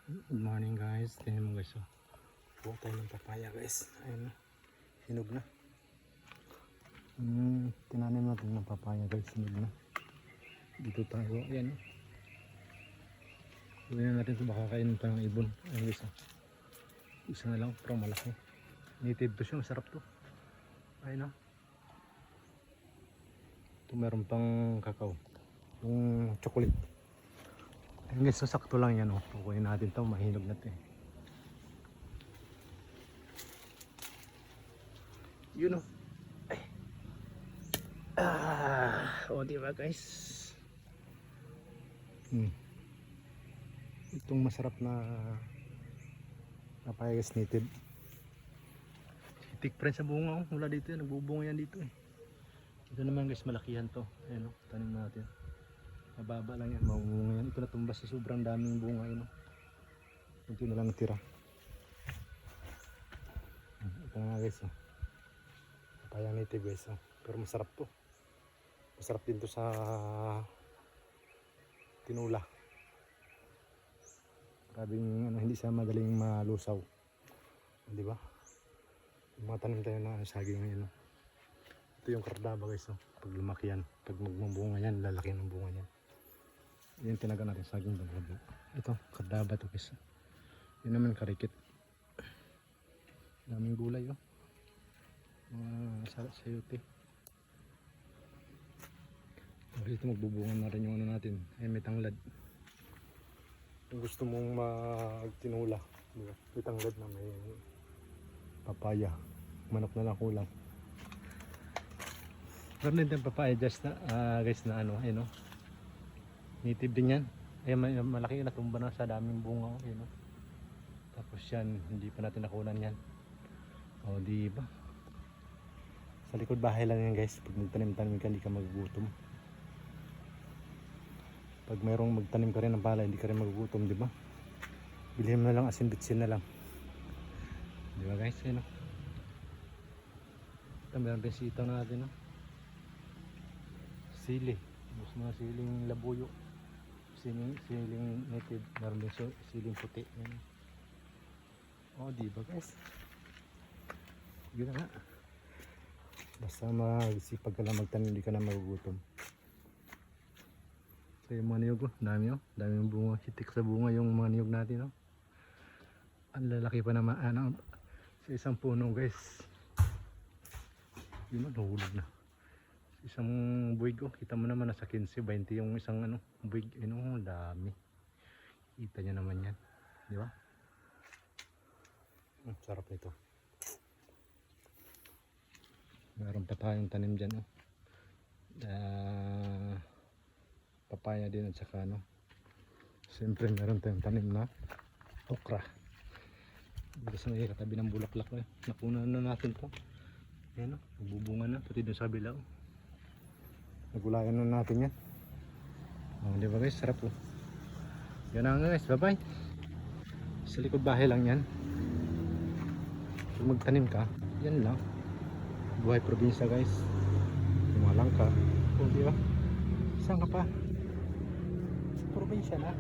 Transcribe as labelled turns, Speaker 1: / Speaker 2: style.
Speaker 1: Good morning guys. Tingnan mo guys. Buo tayo ng papaya guys. Ayun. Hinog na. Tinanim natin ng papaya guys. Hinog na. Dito tayo. Ayan. Gawin natin ito. Baka kainin pa ng ibon. Ayun guys. Isa na lang. Pero malaki. Native to siya. Masarap to. Ayun. Ito meron pang kakao. Yung chocolate. Ayun guys, so sakto lang yan. Pukunin natin ito, mahinog na ito eh. Yun ay. Diba guys? Itong masarap na papaya guys, native. Hitik pa rin sa bunga. Mula dito yan, nagbubunga yan dito eh. Ito naman guys, malakihan to. Ayun tanim natin. Mababa lang yan, mamunga yan. Ito natumbas sa sobrang daming bunga yun. Ito na lang tira. Ito na nga guys. Papaya native guys. Pero masarap to. Masarap din to sa tinula. Grabing hindi siya madaling malusaw. Di ba? Yung mga tanim tayo na saging ngayon. Ito yung kardaba guys. Pag lumaki yan, pag magmabunga yan, lalaki ng bunga yan. Yan tinaga natin saging balabo. Ito, kardaba to guys. Yun naman karikit. Daming gulay sayote. Dito magbubungan na rin yung ano natin. Ay may tanglad. Kung gusto mong magtinula, may tanglad na may papaya. Manok na lang kulang. Meron din tayong papaya just na guys na ano, native din yan. Ayan, malaki na tumba na sa daming bunga. Tapos yan, hindi pa natin nakunan yan. Di ba? Sa likod bahay lang yan guys. Pag magtanim-tanim ka, hindi ka magugutom. Pag mayroong magtanim ka rin ng palay, hindi ka rin magugutom, di ba? Bilhin mo na lang, asin bitsin na lang. Di ba guys? Ito meron din sitaw natin. Sili. Mas mga siling labuyo. Siling native. Meron din siling puti. Di ba guys? Yun na nga. Basta magsipag ka lang magtanim, hindi ka na magugutom. So yung mga niyog, dami yung bunga. Hitik sa bunga yung mga niyog natin. Ang lalaki pa naman sa isang puno guys. Yun nahulog na. Isang buwig kita mo naman nasa 15, 20 yung isang buwig. Dami. Kita nyo naman yan. Di ba? Sarap nito. Meron pa tayong tanim dyan. Papaya din at saka siyempre meron tayong tanim na okra. Dito sa may katabi ng bulaklak. Nakunan na natin to. Ayan nagbubunga na. Pati doon sa bilaw. Nagulayan na natin yan. Di ba guys? Sarap Yan na nga guys. Bye bye. Sa likod bahay lang yan. Kung magtanim ka, yan lang. Buhay probinsya guys. Lumalang ka. Di ba? Saan ka pa? Sa probinsya na.